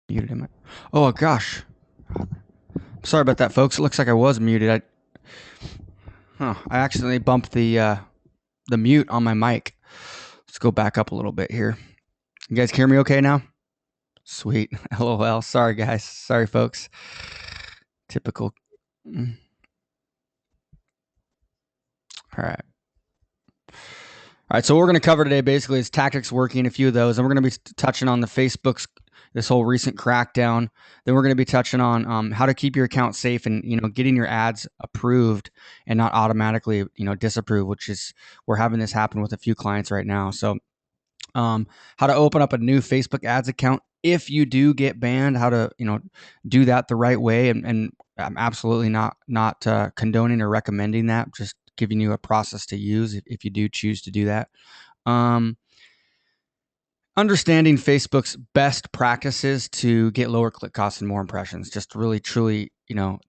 Muted him. Oh gosh. Sorry about that, folks. It looks like I was muted. I accidentally bumped the mute on my mic. Let's go back up a little bit here. You guys hear me okay now? Sweet. LOL. Sorry, guys. Sorry, folks. Typical. All right. All right, so what we're going to cover today basically is tactics working, a few of those, and we're going to be touching on the Facebook's this whole recent crackdown. Then we're going to be touching on how to keep your account safe and getting your ads approved and not automatically disapproved, which is we're having this happen with a few clients right now. So how to open up a new Facebook ads account if you do get banned, how to do that the right way, and I'm absolutely not condoning or recommending that. Just giving you a process to use if you do choose to do that. Understanding Facebook's best practices to get lower click costs and more impressions. Just really, truly,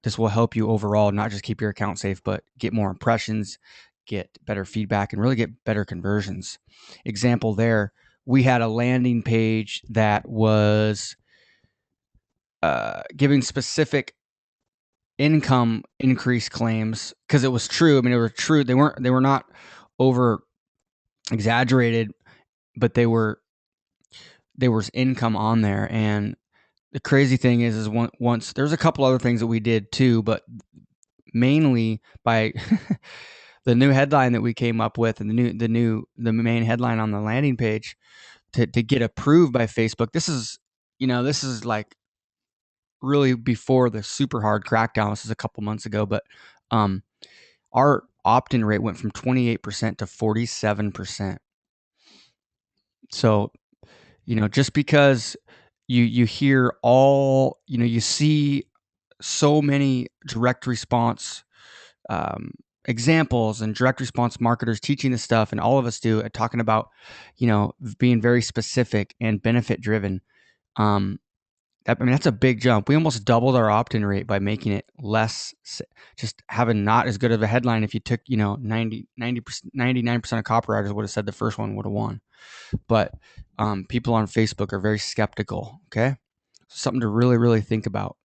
this will help you overall, not just keep your account safe, but get more impressions, get better feedback, and really get better conversions. Example there, we had a landing page that was giving specific income increase claims because it was true. I mean, it was true. They were not over exaggerated, but there was income on there. And the crazy thing is once there's a couple other things that we did too, but mainly by the new headline that we came up with and the main headline on the landing page to get approved by Facebook. This is like really before the super hard crackdown. This is a couple months ago, but our opt-in rate went from 28% to 47%. So, just because you hear you see so many direct response examples and direct response marketers teaching this stuff, and all of us do, talking about, being very specific and benefit driven. That's a big jump. We almost doubled our opt-in rate by making it less, just having not as good of a headline. If you took, 99% of copywriters would have said the first one would have won. But people on Facebook are very skeptical. Okay. Something to really, really think about.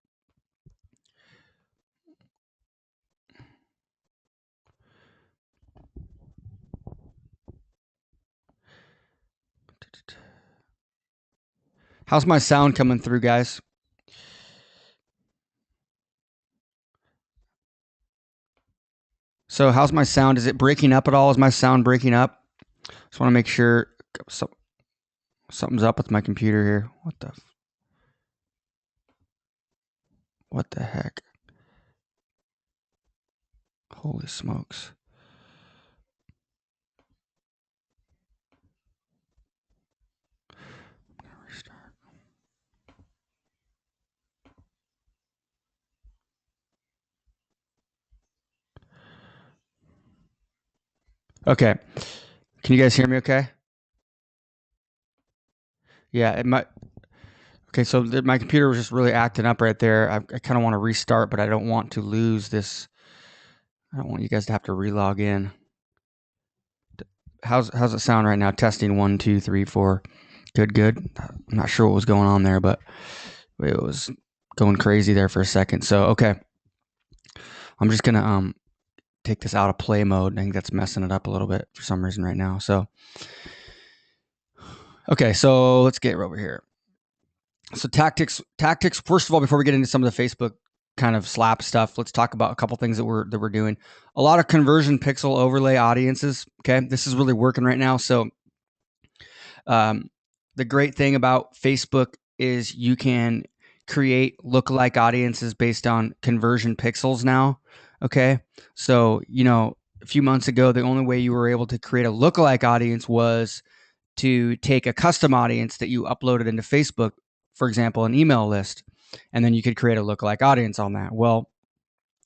How's my sound coming through, guys? So how's my sound? Is it breaking up at all? Is my sound breaking up? Just want to make sure something's up with my computer here. What the heck? Holy smokes. Restart. Okay. Can you guys hear me okay? Yeah, it might. Okay, so my computer was just really acting up right there. I kind of want to restart, but I don't want to lose this. I don't want you guys to have to relog in. How's it sound right now? Testing 1, 2, 3, 4. Good. I'm not sure what was going on there, but it was going crazy there for a second. So okay, I'm just gonna take this out of play mode. I think that's messing it up a little bit for some reason right now. So okay, so let's get over here. So tactics. First of all, before we get into some of the Facebook kind of slap stuff, let's talk about a couple things that we're doing. A lot of conversion pixel overlay audiences. Okay, this is really working right now. So, the great thing about Facebook is you can create lookalike audiences based on conversion pixels now. Okay, so a few months ago, the only way you were able to create a lookalike audience was to take a custom audience that you uploaded into Facebook, for example, an email list, and then you could create a lookalike audience on that. Well,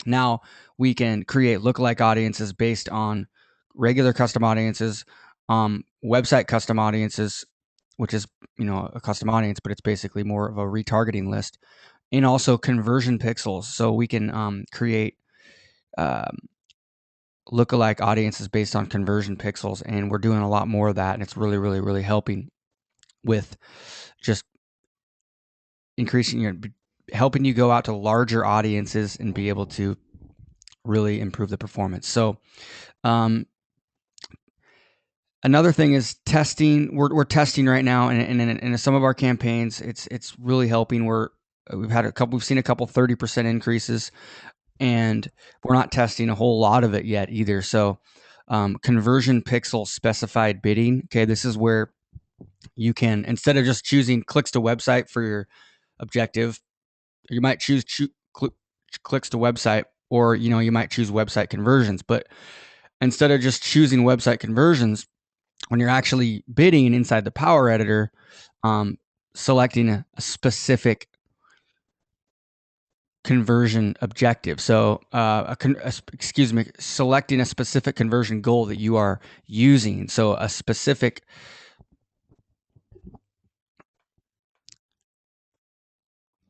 now we can create lookalike audiences based on regular custom audiences, website custom audiences, which is a custom audience, but it's basically more of a retargeting list, and also conversion pixels. So we can create lookalike audiences based on conversion pixels, and we're doing a lot more of that, and it's really, really, really helping with just increasing helping you go out to larger audiences and be able to really improve the performance. So another thing is testing. We're testing right now, and in some of our campaigns, it's really helping. We've seen a couple 30% increases, and we're not testing a whole lot of it yet either. So conversion pixel specified bidding. Okay, this is where you can, instead of just choosing clicks to website for your objective, you might choose clicks to website, or you might choose website conversions. But instead of just choosing website conversions, when you're actually bidding inside the Power Editor, selecting a specific conversion objective. So, selecting a specific conversion goal that you are using. So a specific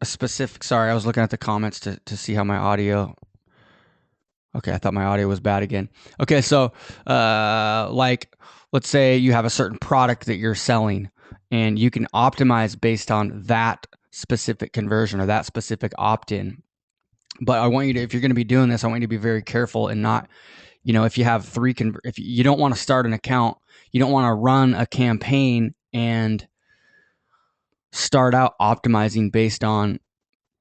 sorry, I was looking at the comments to see how my audio. Okay, I thought my audio was bad again. Okay, so like let's say you have a certain product that you're selling, and you can optimize based on that specific conversion or that specific opt-in. But I want you to, if you're going to be doing this, I want you to be very careful and not, if you have if you don't want to start an account, you don't want to run a campaign and start out optimizing based on,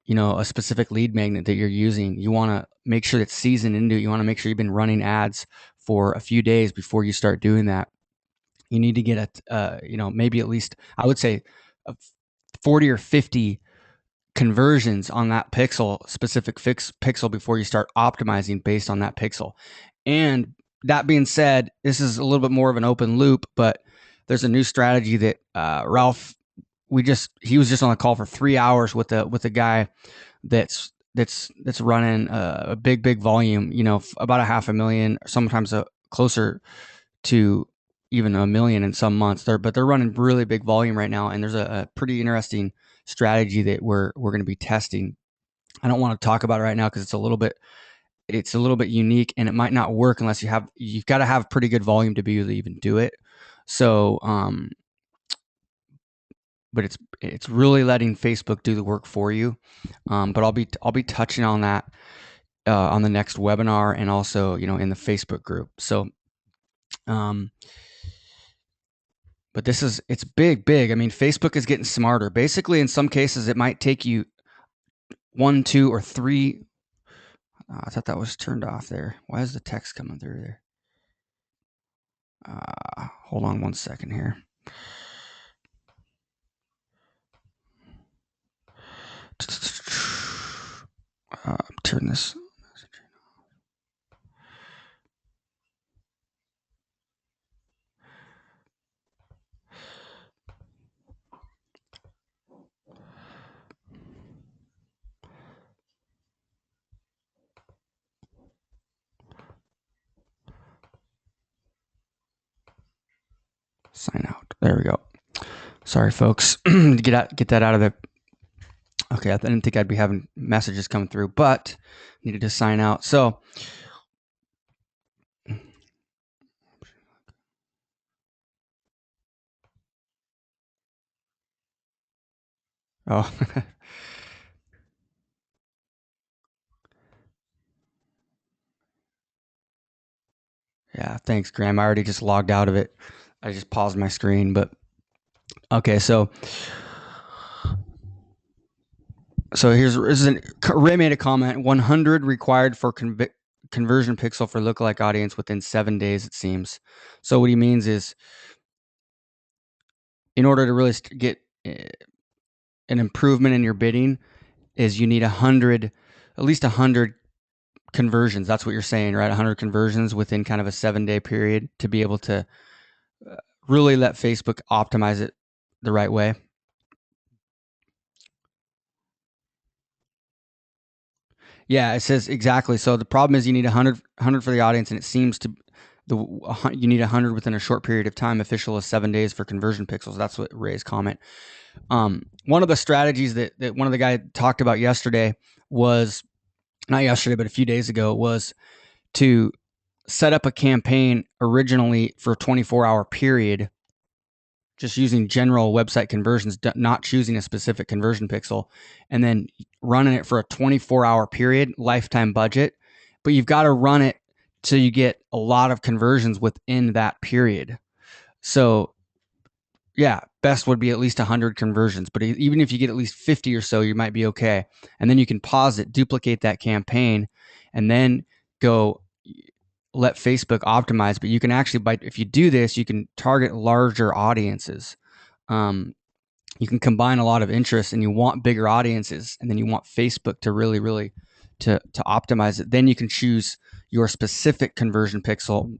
a specific lead magnet that you're using. You want to make sure it's seasoned into it. You want to make sure you've been running ads for a few days before you start doing that. You need to get maybe at least, I would say 40 or 50 conversions on that specific pixel before you start optimizing based on that pixel. And that being said, this is a little bit more of an open loop, but there's a new strategy that Ralph, he was just on a call for 3 hours with a guy that's running a big volume, about 500,000, sometimes closer to even 1 million in some months. But they're running really big volume right now, and there's a pretty interesting strategy that we're going to be testing. I don't want to talk about it right now because it's a little bit unique, and it might not work unless you've got to have pretty good volume to be able to even do it. So but it's really letting Facebook do the work for you. But I'll be touching on that on the next webinar, and also in the Facebook group. So but it's big. I mean, Facebook is getting smarter. Basically, in some cases, it might take you 1, 2, or 3. I thought that was turned off there. Why is the text coming through there? Hold on 1 second here. Turn this. Sign out. There we go. Sorry, folks. Get that out of the. Okay, I didn't think I'd be having messages coming through, but needed to sign out. So, oh, yeah. Thanks, Graham. I already just logged out of it. I just paused my screen, but okay. So Ray made a comment. 100 required for conversion pixel for lookalike audience within 7 days, it seems. So what he means is, in order to really get an improvement in your bidding, is you need 100, at least 100 conversions. That's what you're saying, right? 100 conversions within kind of a 7-day period to be able to really let Facebook optimize it the right way. Yeah, it says exactly. So the problem is you need 100 for the audience, and it seems you need 100 within a short period of time. Official is 7 days for conversion pixels. That's what Ray's comment. One of the strategies that one of the guys talked about yesterday was, not yesterday, but a few days ago, was to set up a campaign originally for a 24-hour period just using general website conversions, not choosing a specific conversion pixel, and then running it for a 24-hour period, lifetime budget. But you've got to run it so you get a lot of conversions within that period. So yeah, best would be at least 100 conversions. But even if you get at least 50 or so, you might be okay. And then you can pause it, duplicate that campaign, and then go let Facebook optimize. But you can actually, if you do this, you can target larger audiences. You can combine a lot of interests, and you want bigger audiences, and then you want Facebook to really to optimize it. Then you can choose your specific conversion pixel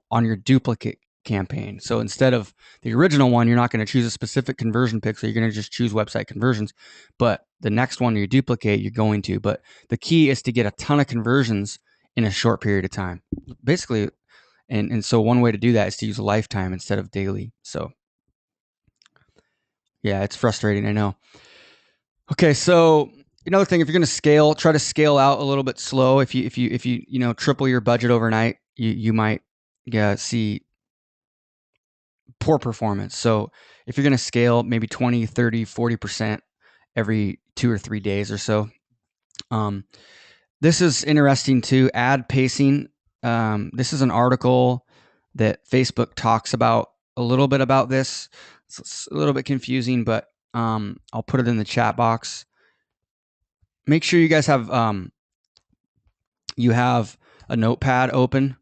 on your duplicate campaign. So instead of the original one, you're not going to choose a specific conversion pixel. You're going to just choose website conversions. But the next one you duplicate, you're going to. But the key is to get a ton of conversions in a short period of time. Basically, and so one way to do that is to use lifetime instead of daily. So yeah, it's frustrating, I know. Okay, so another thing, if you're going to scale, try to scale out a little bit slow. If you triple your budget overnight, you might see poor performance. So if you're going to scale maybe 20, 30, 40% every 2 or 3 days or so. This is interesting too, ad pacing. This is an article that Facebook talks about a little bit about this. It's a little bit confusing, but I'll put it in the chat box. Make sure you guys have you have a notepad open.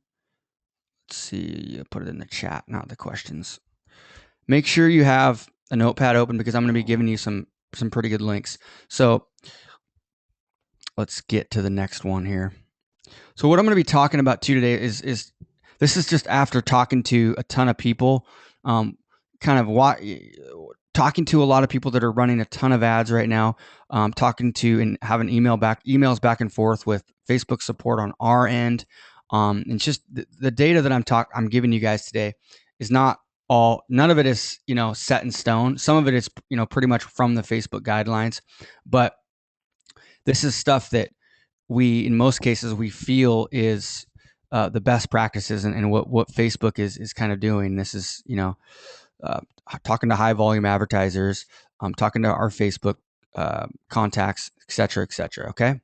Let's see, put it in the chat, not the questions. Make sure you have a notepad open because I'm going to be giving you some pretty good links. So let's get to the next one here. So what I'm going to be talking about too today is this is just after talking to a ton of people, talking to a lot of people that are running a ton of ads right now, talking to and having emails back and forth with Facebook support on our end. And just the data that I'm giving you guys today is none of it is, set in stone. Some of it is, pretty much from the Facebook guidelines, but this is stuff that in most cases, we feel is the best practices and what Facebook is kind of doing. This is, talking to high volume advertisers, talking to our Facebook contacts, et cetera, et cetera. Okay.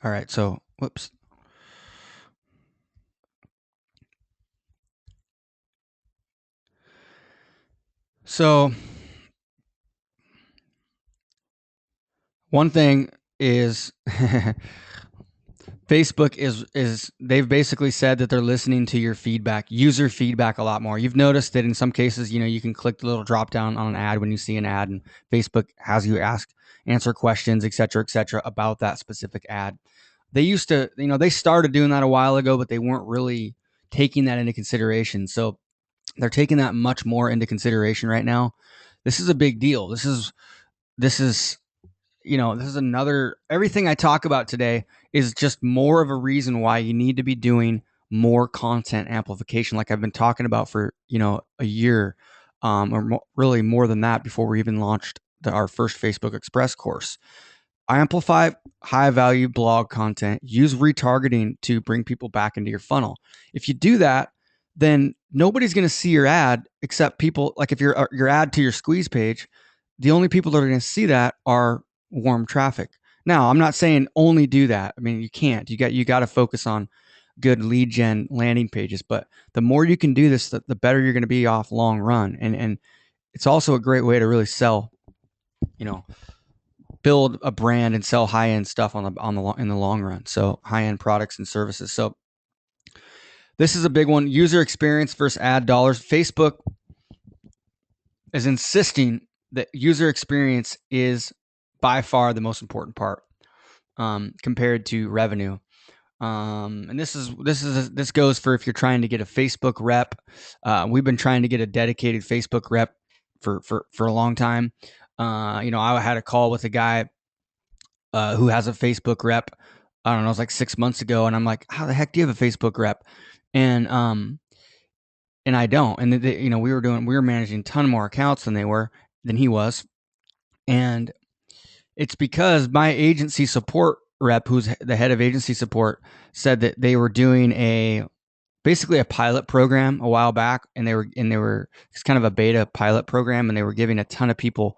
All right. So, whoops. So, one thing is Facebook is they've basically said that they're listening to your feedback, user feedback a lot more. You've noticed that in some cases, you can click the little drop down on an ad when you see an ad, and Facebook has you answer questions, et cetera, about that specific ad. They used to, they started doing that a while ago, but they weren't really taking that into consideration. So they're taking that much more into consideration right now. This is a big deal. This is everything I talk about today is just more of a reason why you need to be doing more content amplification, like I've been talking about for, a year, really more than that before we even launched our first Facebook Express course. Amplify high value blog content, use retargeting to bring people back into your funnel. If you do that, then nobody's going to see your ad except people, like if your ad to your squeeze page, the only people that are going to see that are warm traffic. Now, I'm not saying only do that. I mean, you can't. You got to focus on good lead gen landing pages, but the more you can do this, the better you're going to be off long run. And it's also a great way to really sell, build a brand and sell high end stuff in the long run. So high end products and services. So this is a big one: user experience versus ad dollars. Facebook is insisting that user experience is by far the most important part compared to revenue. And this goes for if you're trying to get a Facebook rep. We've been trying to get a dedicated Facebook rep for a long time. I had a call with a guy who has a Facebook rep. I don't know, it was like 6 months ago, and I'm like, how the heck do you have a Facebook rep? And I don't. And we were managing a ton more accounts than he was, and it's because my agency support rep, who's the head of agency support, said that they were doing basically a pilot program a while back, and they were it's kind of a beta pilot program, and they were giving a ton of people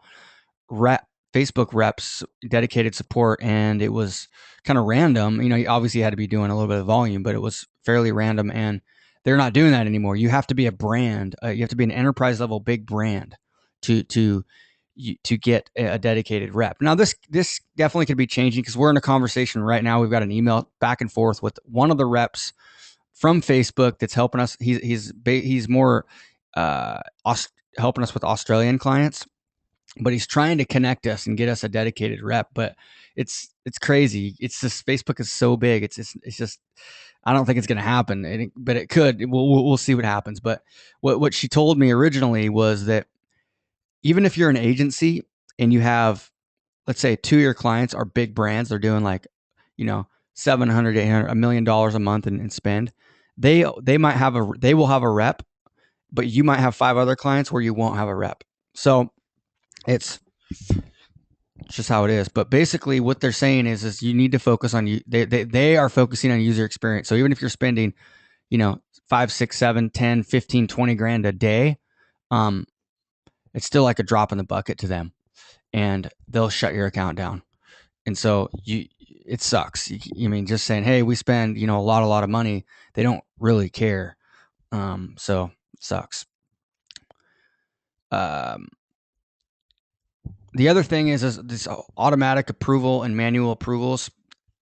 Facebook reps dedicated support, and it was kind of random. You obviously had to be doing a little bit of volume, but it was fairly random, and they're not doing that anymore. You have to be a brand. You have to be an enterprise level big brand to get a dedicated rep. Now this definitely could be changing, because we're in a conversation right now. We've got an email back and forth with one of the reps from Facebook that's helping us. He's more helping us with Australian clients, but he's trying to connect us and get us a dedicated rep. But it's crazy. It's just, Facebook is so big. It's just, I don't think it's going to happen, but it could. We'll see what happens. But what she told me originally was that even if you're an agency and you have, let's say, 2 of your clients are big brands, they're doing like, $700, $800, $1 million a month in spend. They will have a rep, but you might have 5 other clients where you won't have a rep. So it's just how it is. But basically what they're saying is you need to focus on you. They are focusing on user experience. So even if you're spending, 5, 6, 7, 10, 15, 20 grand a day, it's still like a drop in the bucket to them, and they'll shut your account down. And so it sucks. Just saying, hey, we spend, a lot of money. They don't really care. So it sucks. The other thing is this automatic approval and manual approvals.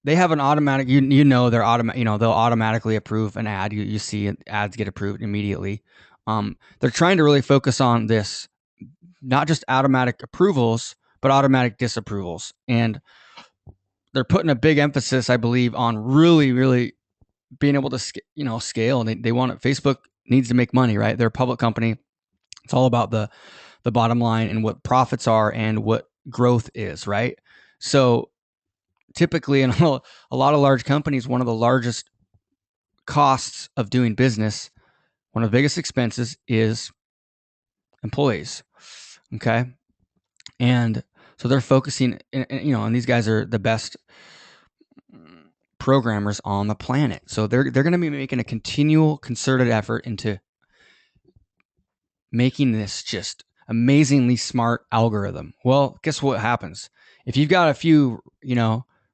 They have an automatic, they're automatic, they'll automatically approve an ad. You see ads get approved immediately. They're trying to really focus on this, not just automatic approvals, but automatic disapprovals. And they're putting a big emphasis, I believe, on really, really being able to, scale. And they want it. Facebook needs to make money, right? They're a public company. It's all about the bottom line and what profits are and what growth is, right? So typically in a lot of large companies, one of the largest costs of doing business, one of the biggest expenses is employees. Okay. And so they're focusing, and these guys are the best programmers on the planet. So they're going to be making a continual concerted effort into making this just amazingly smart algorithm. Well, guess what happens? If you've got a few,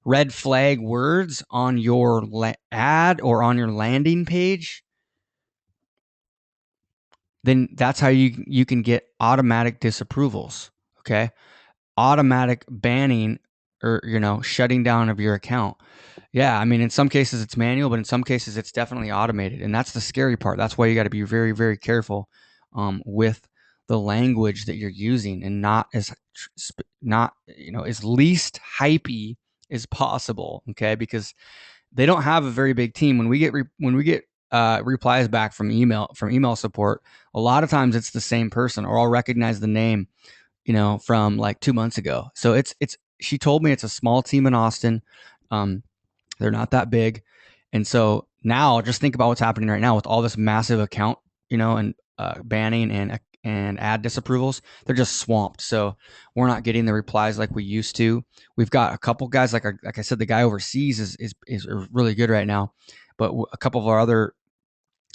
red flag words on your ad or on your landing page, then that's how you can get automatic disapprovals. Okay. Automatic banning or, shutting down of your account. Yeah. In some cases it's manual, but in some cases it's definitely automated. And that's the scary part. That's why you got to be very, very careful with the language that you're using, and not as least hypey as possible. Okay. Because they don't have a very big team. When we get replies back from email support, a lot of times it's the same person, or I'll recognize the name, from like 2 months ago. So she told me it's a small team in Austin. They're not that big. And so now just think about what's happening right now with all this massive account, and banning and ad disapprovals. They're just swamped. So we're not getting the replies like we used to. We've got a couple guys, like I said, the guy overseas is really good right now. But a couple of our other,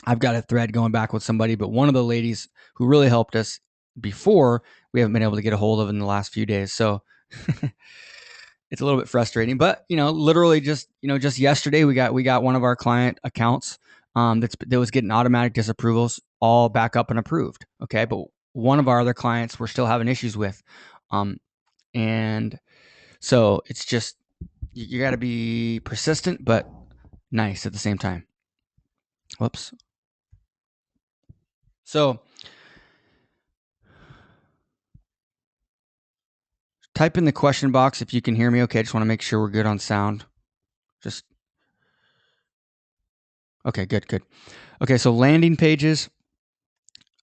I've got a thread going back with somebody, but one of the ladies who really helped us before, we haven't been able to get a hold of in the last few days. So it's a little bit frustrating, but literally just yesterday we got one of our client accounts that was getting automatic disapprovals all back up and approved. Okay. But one of our other clients we're still having issues with. And so it's just, you got to be persistent, but nice at the same time. Whoops. So type in the question box if you can hear me. Okay. I just want to make sure we're good on sound. Okay, good. Okay. So landing pages,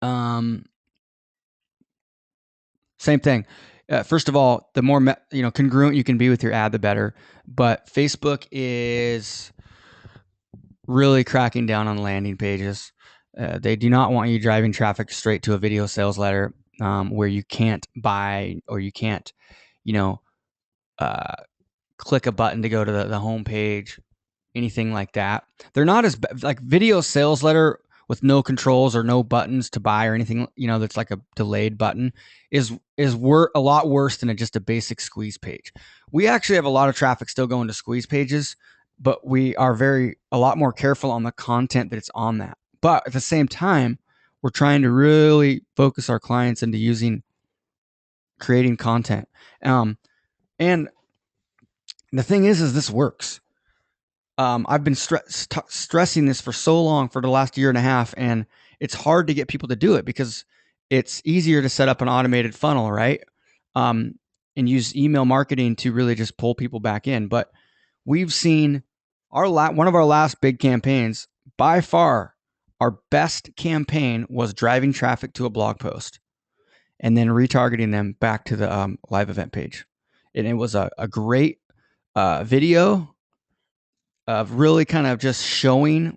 same thing. First of all, the more congruent you can be with your ad, the better. But Facebook is really cracking down on landing pages. They do not want you driving traffic straight to a video sales letter where you can't buy or you can't, click a button to go to the home page, anything like that. They're not as like video sales letter with no controls or no buttons to buy or anything, that's like a delayed button is a lot worse than just a basic squeeze page. We actually have a lot of traffic still going to squeeze pages, but we are a lot more careful on the content that's on that. But at the same time, we're trying to really focus our clients into creating content. And the thing is this works. I've been stressing this for so long, for the last year and a half, and it's hard to get people to do it because it's easier to set up an automated funnel, right? And use email marketing to really just pull people back in. But we've seen one of our last big campaigns, by far, our best campaign was driving traffic to a blog post and then retargeting them back to the live event page. And it was a great video of really kind of just showing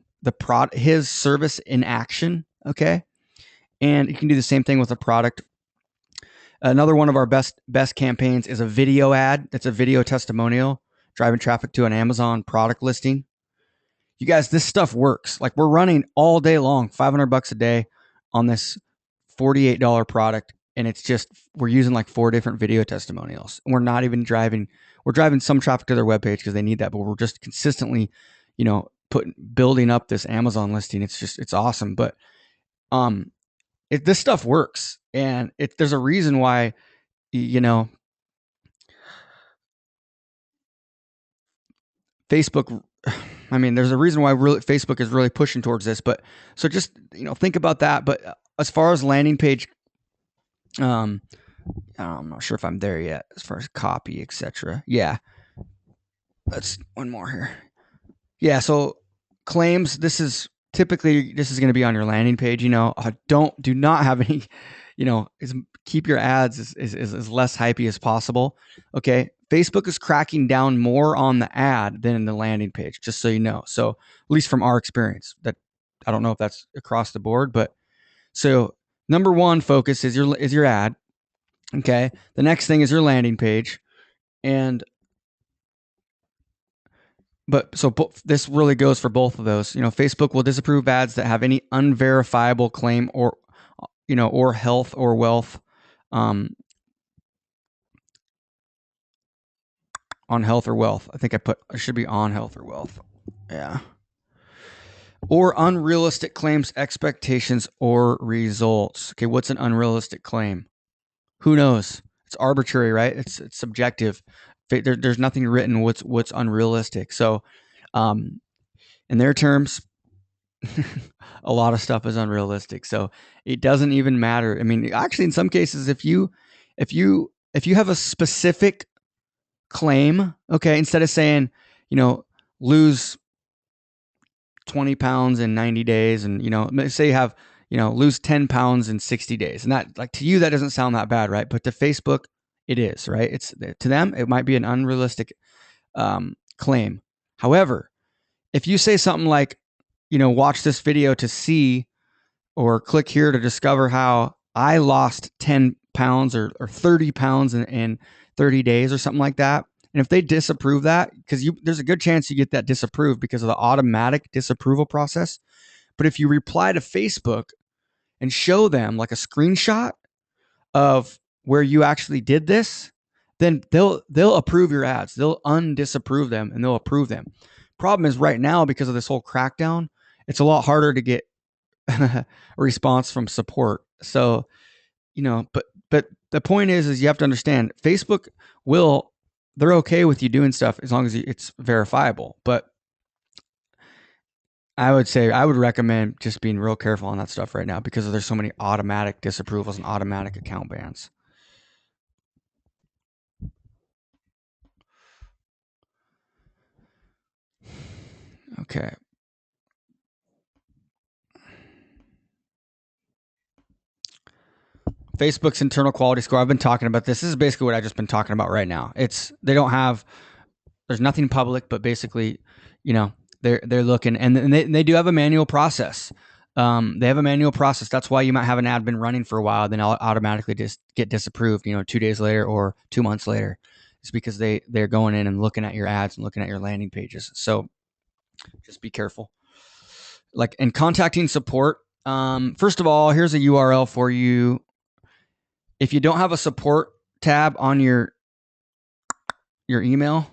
his service in action. Okay. And you can do the same thing with a product. Another one of our best campaigns is a video ad. It's a video testimonial, driving traffic to an Amazon product listing. You guys, this stuff works. Like, we're running all day long, $500 a day on this $48 product. And it's just, we're using like 4 different video testimonials. And we're not even we're driving some traffic to their webpage because they need that, but we're just consistently, building up this Amazon listing. It's awesome. But this stuff works. And there's a reason why, Facebook, there's a reason why Facebook is really pushing towards this. But so just, think about that. But as far as landing page, I'm not sure if I'm there yet as far as copy, etc. Yeah. Let's one more here. Yeah. So claims, this is going to be on your landing page. Do not have any, keep your ads as less hypey as possible. Okay. Facebook is cracking down more on the ad than in the landing page, just so you know. So at least from our experience, that I don't know if that's across the board, but so number one focus is your ad. Okay. The next thing is your landing page. This really goes for both of those. Facebook will disapprove ads that have any unverifiable claim or health or wealth, on health or wealth. I think I should be on health or wealth. Yeah. Or unrealistic claims, expectations, or results. Okay. What's an unrealistic claim? Who knows? It's arbitrary, right? It's subjective. There's nothing written what's unrealistic. So, in their terms, a lot of stuff is unrealistic. So it doesn't even matter. Actually, in some cases, if you have a specific claim, okay, instead of saying, lose 20 pounds in 90 days, and say you have, lose 10 pounds in 60 days, and that, like, to you, that doesn't sound that bad, right? But to Facebook, it is, right? It's, to them, it might be an unrealistic claim. However, if you say something like, watch this video to see, or click here to discover how I lost 10 pounds or 30 pounds in 30 days or something like that. And if they disapprove that, because there's a good chance you get that disapproved because of the automatic disapproval process. But if you reply to Facebook and show them like a screenshot of where you actually did this, then they'll approve your ads. They'll undisapprove them and they'll approve them. Problem is, right now, because of this whole crackdown, it's a lot harder to get a response from support. So, but the point is you have to understand, Facebook they're okay with you doing stuff as long as it's verifiable. But I would recommend just being real careful on that stuff right now, because there's so many automatic disapprovals and automatic account bans. Okay. Facebook's internal quality score. I've been talking about this. This is basically what I've just been talking about right now. There's nothing public, but basically, they're looking, and they do have a manual process. They have a manual process. That's why you might have an ad been running for a while, then it'll automatically just get disapproved, 2 days later or 2 months later. is because they're going in and looking at your ads and looking at your landing pages. So just be careful. Like, and contacting support. First of all, here's a URL for you. If you don't have a support tab on your email,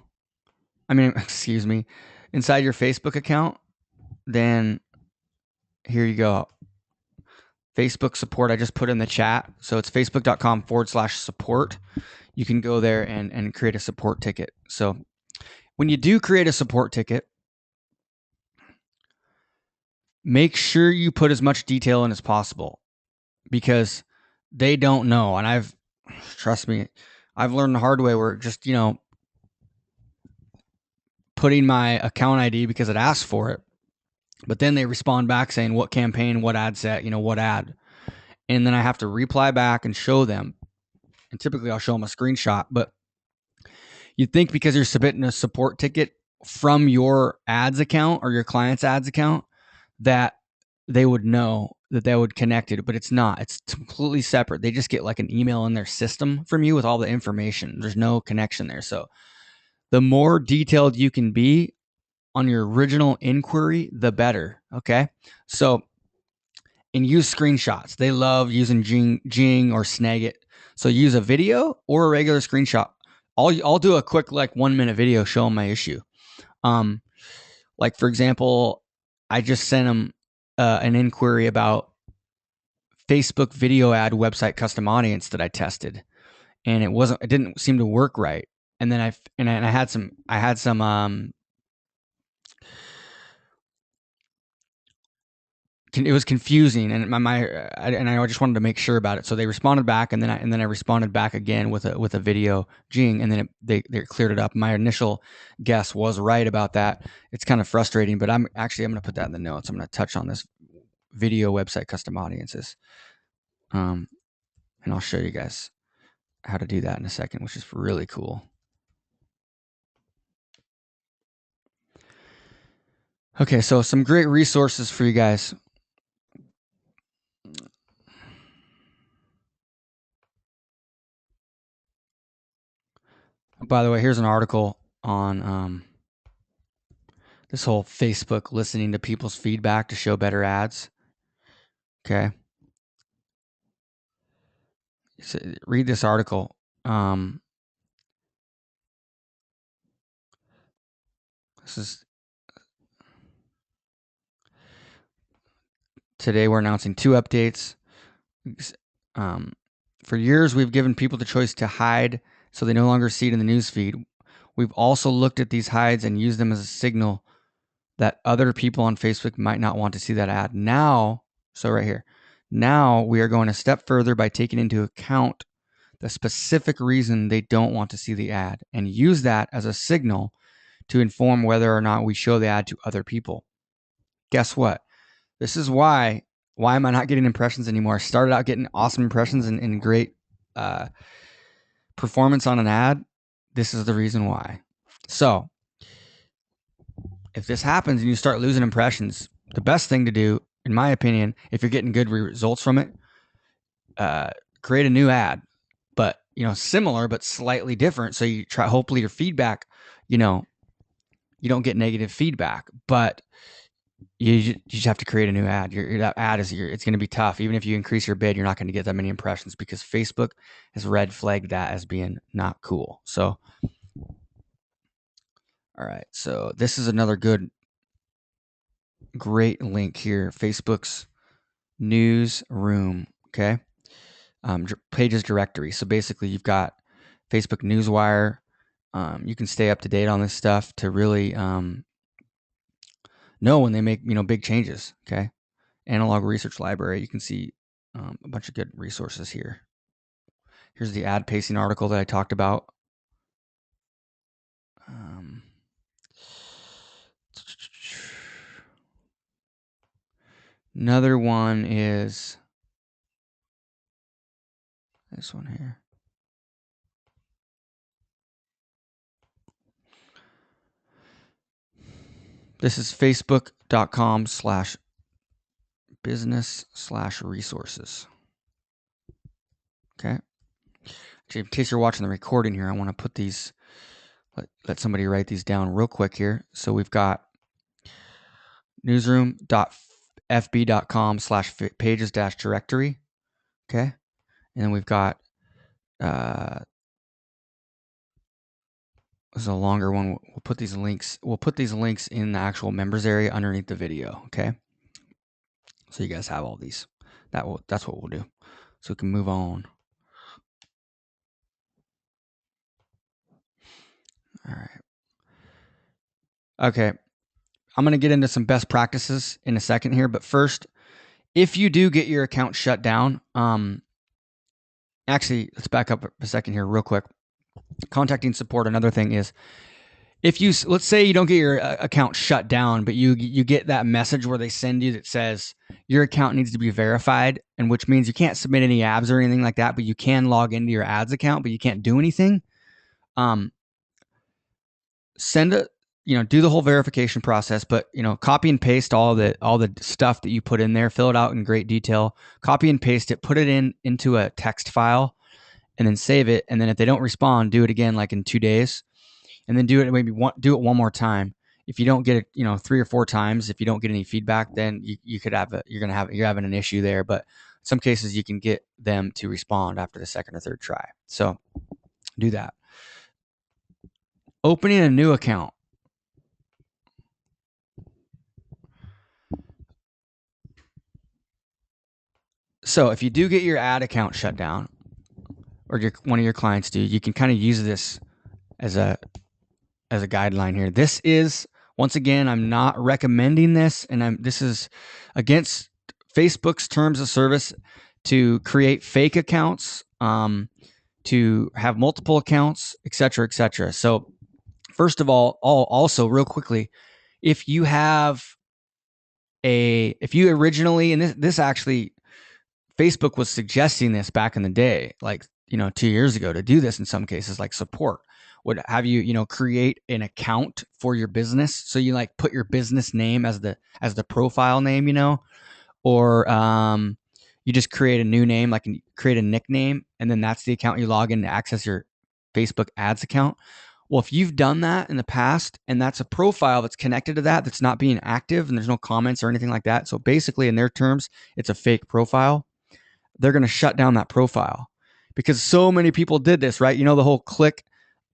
excuse me, inside your Facebook account, then here you go. Facebook support, I just put in the chat. So it's facebook.com/support. You can go there and create a support ticket. So when you do create a support ticket, make sure you put as much detail in as possible, because they don't know. And trust me, I've learned the hard way where just, putting my account ID because it asked for it, but then they respond back saying what campaign, what ad set, what ad. And then I have to reply back and show them. And typically I'll show them a screenshot, but you'd think because you're submitting a support ticket from your ads account or your client's ads account that they would know, that they would connect it, but it's not. It's completely separate. They just get like an email in their system from you with all the information. There's no connection there. So the more detailed you can be on your original inquiry, the better. Okay. So, and use screenshots. They love using Jing or Snagit. So use a video or a regular screenshot. I'll do a quick 1 minute video showing my issue. Like for example, I just sent them an inquiry about Facebook video ad website custom audience that I tested, and it didn't seem to work right. And then I had some it was confusing, and I just wanted to make sure about it. So they responded back, and then I responded back again with a video Jing, and then they cleared it up. My initial guess was right about that. It's kind of frustrating, but I'm going to put that in the notes. I'm going to touch on this video website custom audiences, and I'll show you guys how to do that in a second, which is really cool. Okay, so some great resources for you guys. By the way, here's an article on this whole Facebook listening to people's feedback to show better ads. Okay. So read this article. Today we're announcing 2 updates. For years, we've given people the choice to hide so they no longer see it in the newsfeed. We've also looked at these hides and used them as a signal that other people on Facebook might not want to see that ad. Now we are going a step further by taking into account the specific reason they don't want to see the ad and use that as a signal to inform whether or not we show the ad to other people. Guess what? This is why am I not getting impressions anymore? I started out getting awesome impressions and great performance on an ad. This is the reason why. So if this happens and you start losing impressions, the best thing to do, in my opinion, if you're getting good results from it, create a new ad, but similar but slightly different. So you try, hopefully your feedback, you don't get negative feedback, but you just have to create a new ad. That ad it's going to be tough. Even if you increase your bid, you're not going to get that many impressions because Facebook has red flagged that as being not cool. So, all right. So this is another great link here. Facebook's newsroom. Okay. Pages directory. So basically you've got Facebook Newswire. You can stay up to date on this stuff to really know when they make big changes. Okay. Analog Research Library. You can see a bunch of good resources here. Here's the ad pacing article that I talked about. Another one is this one here. This is facebook.com/business/resources. Okay. Actually, in case you're watching the recording here, I want to put these, let somebody write these down real quick here. So we've got newsroom.fb.com/pages-directory. Okay. And then we've got, this is a longer one. We'll put these links in the actual members area underneath the video. Okay. So you guys have all these. That's what we'll do. So we can move on. All right. Okay. I'm going to get into some best practices in a second here, but first, if you do get your account shut down, actually, let's back up a second here real quick. Contacting support, another thing is, if you, let's say you don't get your account shut down, but you get that message where they send you that says your account needs to be verified, and which means you can't submit any ads or anything like that, but you can log into your ads account, but you can't do anything. Do the whole verification process, but copy and paste all the stuff that you put in there, fill it out in great detail, copy and paste it, put it into a text file, and then save it. And then if they don't respond, do it again like in 2 days. And then do it one more time. If you don't get it, 3 or 4 times, if you don't get any feedback, then you could have you're having an issue there. But in some cases, you can get them to respond after the second or third try. So do that. Opening a new account. So if you do get your ad account shut down, or one of your clients do, you can kind of use this as a guideline here. This is, once again, I'm not recommending this, and this is against Facebook's terms of service to create fake accounts, to have multiple accounts, et cetera, et cetera. So first of all, also real quickly, if you originally, and this actually, Facebook was suggesting this back in the day, like 2 years ago, to do this in some cases, like support would have you create an account for your business. So you like put your business name as the profile name, or you just create a new name, like create a nickname, and then that's the account you log in to access your Facebook ads account. Well, if you've done that in the past and that's a profile that's connected to that's not being active and there's no comments or anything like that, so basically in their terms, it's a fake profile, they're going to shut down that profile because so many people did this, right? The whole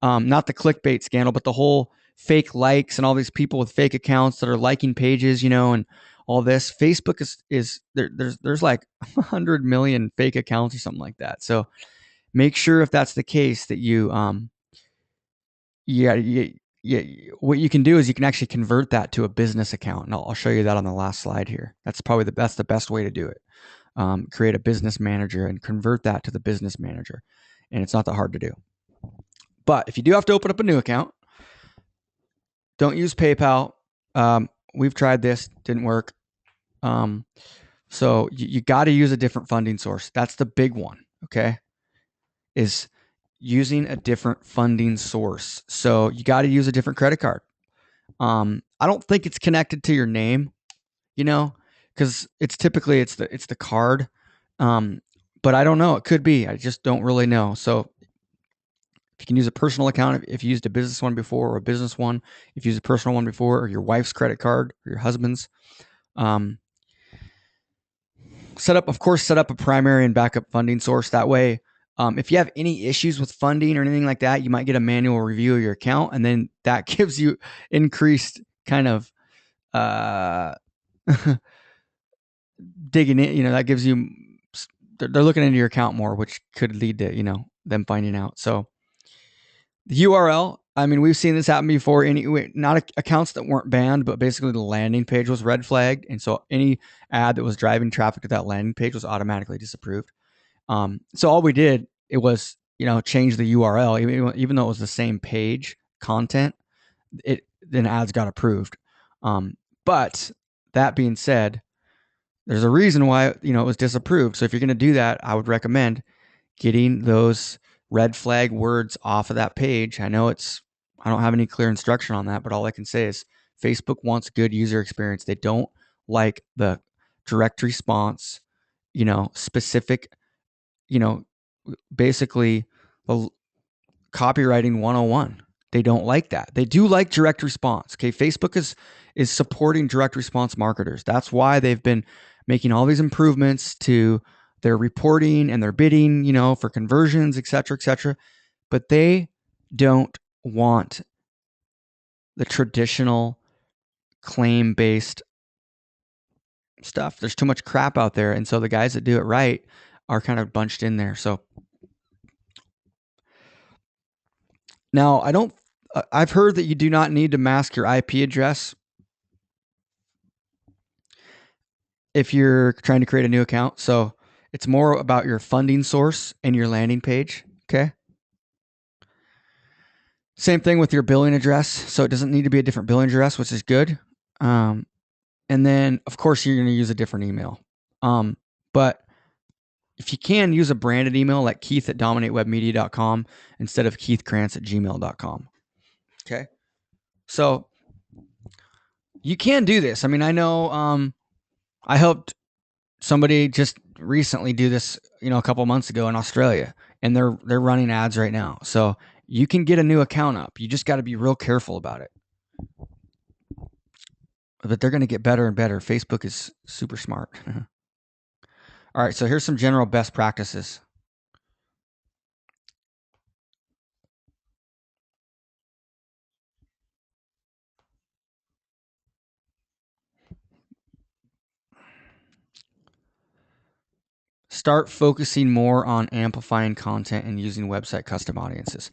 not the clickbait scandal, but the whole fake likes and all these people with fake accounts that are liking pages, and all this. Facebook is there's like 100 million fake accounts or something like that. So make sure, if that's the case, that what you can do is you can actually convert that to a business account, and I'll show you that on the last slide here. That's probably the best way to do it. Create a business manager and convert that to the business manager, and it's not that hard to do. But if you do have to open up a new account, don't use PayPal. We've tried this, didn't work. So you got to use a different funding source. That's the big one, okay? Is using a different funding source. So you got to use a different credit card. I don't think it's connected to your name, because it's typically the card. But I don't know. It could be. I just don't really know. So if you can use a personal account, if you used a business one before, or a business one, if you used a personal one before, or your wife's credit card or your husband's, set up a primary and backup funding source. That way, if you have any issues with funding or anything like that, you might get a manual review of your account, and then that gives you increased kind of digging in. That gives you, they're looking into your account more, which could lead to them finding out. So the URL, I mean, we've seen this happen before. Not accounts that weren't banned, but basically the landing page was red flagged, and so any ad that was driving traffic to that landing page was automatically disapproved. So all we did, it was change the URL, even though it was the same page content. Then ads got approved. But that being said, there's a reason why it was disapproved. So if you're going to do that, I would recommend getting those red flag words off of that page. I know I don't have any clear instruction on that, but all I can say is Facebook wants good user experience. They don't like the direct response, specific, basically copywriting 101. They don't like that. They do like direct response. Okay, Facebook is supporting direct response marketers. That's why they've been making all these improvements to their reporting and their bidding, for conversions, et cetera, et cetera. But they don't want the traditional claim-based stuff. There's too much crap out there. And so the guys that do it right are kind of bunched in there. So now I've heard that you do not need to mask your IP address if you're trying to create a new account. So it's more about your funding source and your landing page. Okay. Same thing with your billing address. So it doesn't need to be a different billing address, which is good. And then, of course, you're going to use a different email. But if you can, use a branded email like keith@dominatewebmedia.com instead of keithkrantz@gmail.com. Okay. So you can do this. I mean, I know I helped somebody just recently do this, a couple months ago in Australia, and they're running ads right now. So you can get a new account up. You just got to be real careful about it. But they're going to get better and better. Facebook is super smart. All right, so here's some general best practices. Start focusing more on amplifying content and using website custom audiences.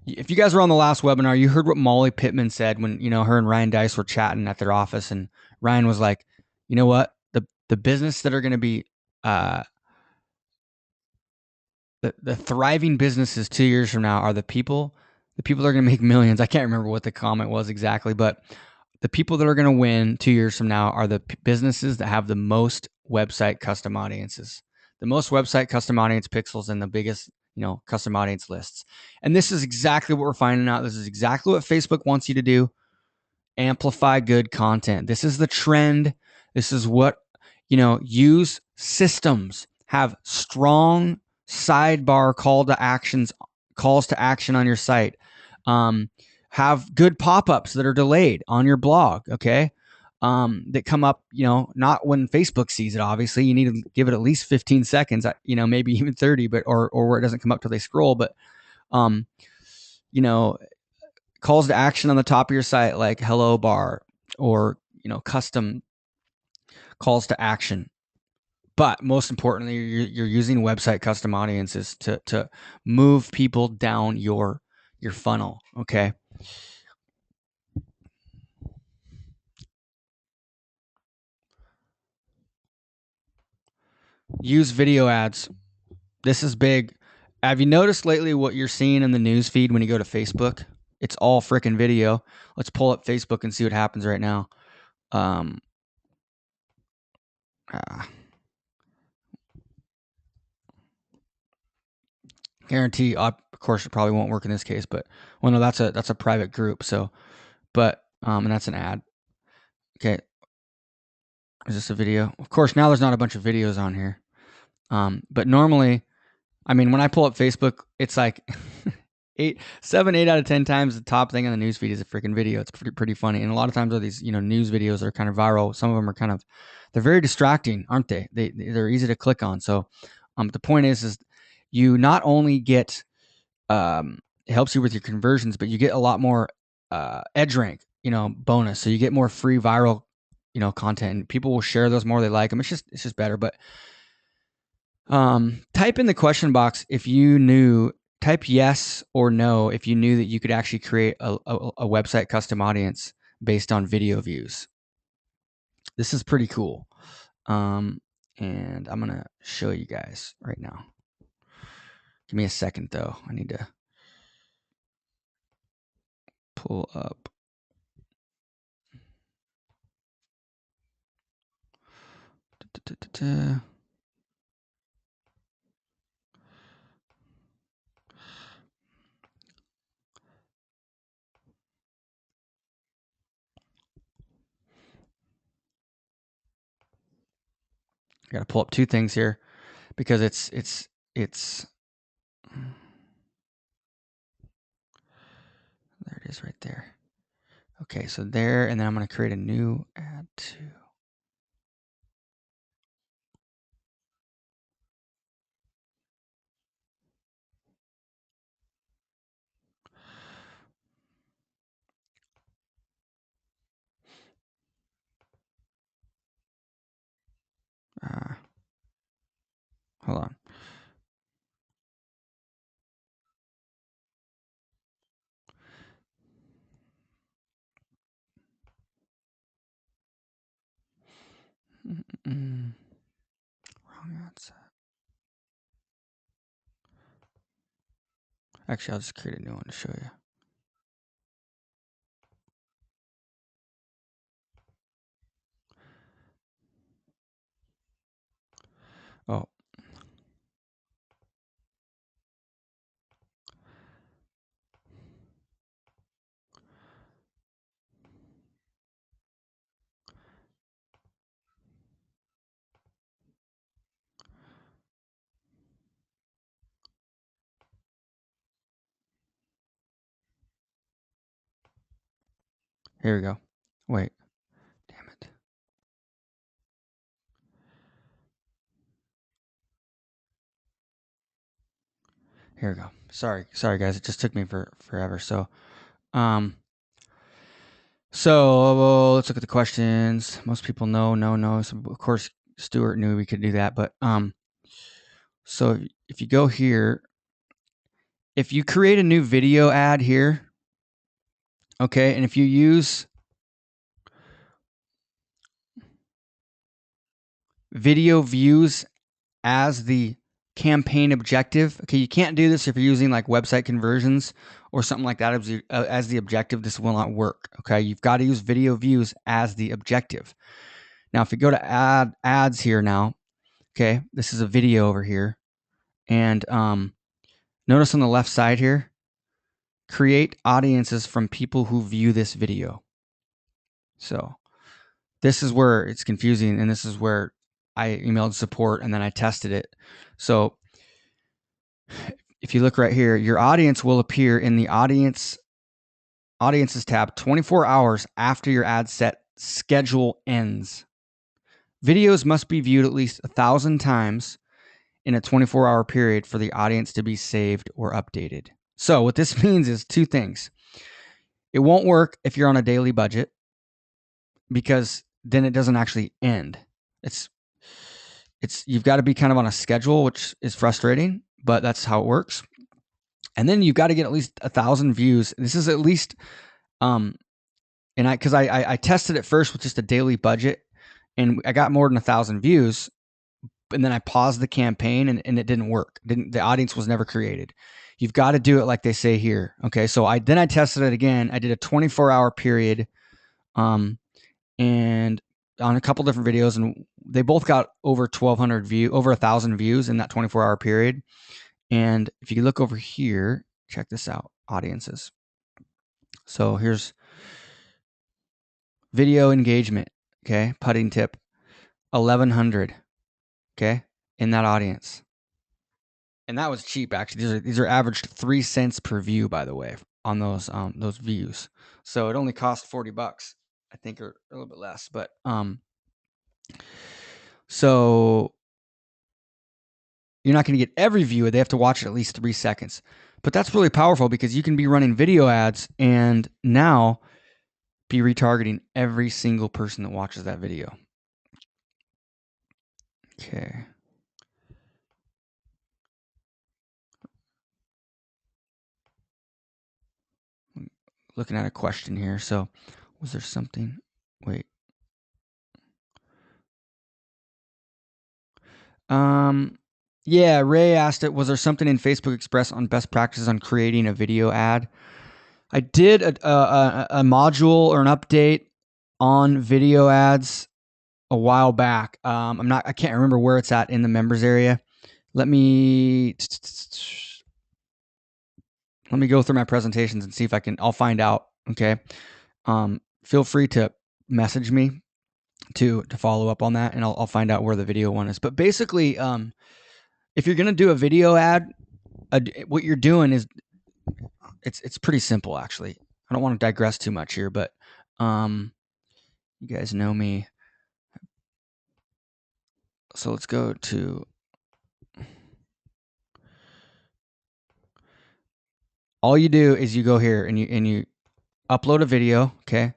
If you guys were on the last webinar, you heard what Molly Pittman said when, her and Ryan Dice were chatting at their office, and Ryan was like, you know what? The business that are going to be the thriving businesses 2 years from now are the people that are going to make millions. I can't remember what the comment was exactly, but the people that are going to win 2 years from now are the businesses that have the most website custom audiences, the most website custom audience pixels, and the biggest, custom audience lists. And this is exactly what we're finding out. This is exactly what Facebook wants you to do. Amplify good content. This is the trend. This is what, use systems, have strong sidebar calls to action on your site. Have good pop-ups that are delayed on your blog. Okay. That come up, not when Facebook sees it. Obviously you need to give it at least 15 seconds, maybe even 30, but, or where it doesn't come up till they scroll. But, calls to action on the top of your site, like hello bar, or, custom calls to action. But most importantly, you're using website custom audiences to move people down your funnel. Okay. Use video ads. This is big. Have you noticed lately what you're seeing in the news feed when you go to Facebook? It's all freaking video. Let's pull up Facebook and see what happens right now. Guarantee, of course, it probably won't work in this case, but well, no, that's a private group. So, but and that's an ad. Okay, is this a video? Of course, now there's not a bunch of videos on here. But normally, I mean, when I pull up Facebook, it's like 8 out of 10 times the top thing on the newsfeed is a freaking video. It's pretty funny, and a lot of times are these news videos that are kind of viral. Some of them are they're very distracting, aren't they? They're easy to click on. So, the point is you not only get it helps you with your conversions, but you get a lot more edge rank, bonus. So you get more free viral, content, and people will share those more. They like them. It's just better. But type in the question box if you knew. Type yes or no if you knew that you could actually create a website custom audience based on video views. This is pretty cool. And I'm gonna show you guys right now. Give me a second though. I need to pull up. I got to pull up two things here because it's it is right there. Okay, so there, and then I'm going to create a new ad too. Hold on. Wrong ad set. Actually, I'll just create a new one to show you. Oh. Here we go. Wait. Damn it. Here we go. Sorry guys. It just took me forever. So let's look at the questions. Most people know. So of course, Stuart knew we could do that, but so if you go here, if you create a new video ad here, okay, and if you use video views as the campaign objective, okay, you can't do this if you're using like website conversions or something like that as the objective. This will not work. Okay, you've got to use video views as the objective. Now, if you go to ads here now, okay, this is a video over here, and notice on the left side here, create audiences from people who view this video. So this is where it's confusing, and this is where I emailed support and then I tested it. So if you look right here, your audience will appear in the audiences tab 24 hours after your ad set schedule ends. Videos must be viewed at least 1,000 times in a 24-hour period for the audience to be saved or updated. So what this means is two things. It won't work if you're on a daily budget, because then it doesn't actually end. It's you've got to be kind of on a schedule, which is frustrating, but that's how it works. And then you've got to get at least 1,000 views. This is at least, and because I tested it first with just a daily budget, and I got more than 1,000 views, and then I paused the campaign, and it didn't work. The audience was never created. You've got to do it like they say here. Okay, so I tested it again. I did a 24-hour period, and on a couple different videos, and they both got over 1,000 views in that 24-hour period. And if you look over here, check this out, audiences. So here's video engagement, okay, putting tip, 1,100, okay, in that audience. And that was cheap, actually. These are averaged 3 cents per view, by the way, on those views. So it only cost $40, I think, or a little bit less. But so you're not going to get every viewer. They have to watch it at least 3 seconds. But that's really powerful, because you can be running video ads and now be retargeting every single person that watches that video. Okay. Looking at a question here. So was there something? Wait. Yeah, Ray asked it, was there something in Facebook Express on best practices on creating a video ad? I did a module or an update on video ads a while back. I can't remember where it's at in the members area. Let me go through my presentations and see if I'll find out. Okay. Feel free to message me to follow up on that, and I'll find out where the video one is. But basically, if you're going to do a video ad, what you're doing is it's pretty simple, actually. I don't want to digress too much here, but you guys know me. So let's go to, all you do is you go here and you upload a video, okay?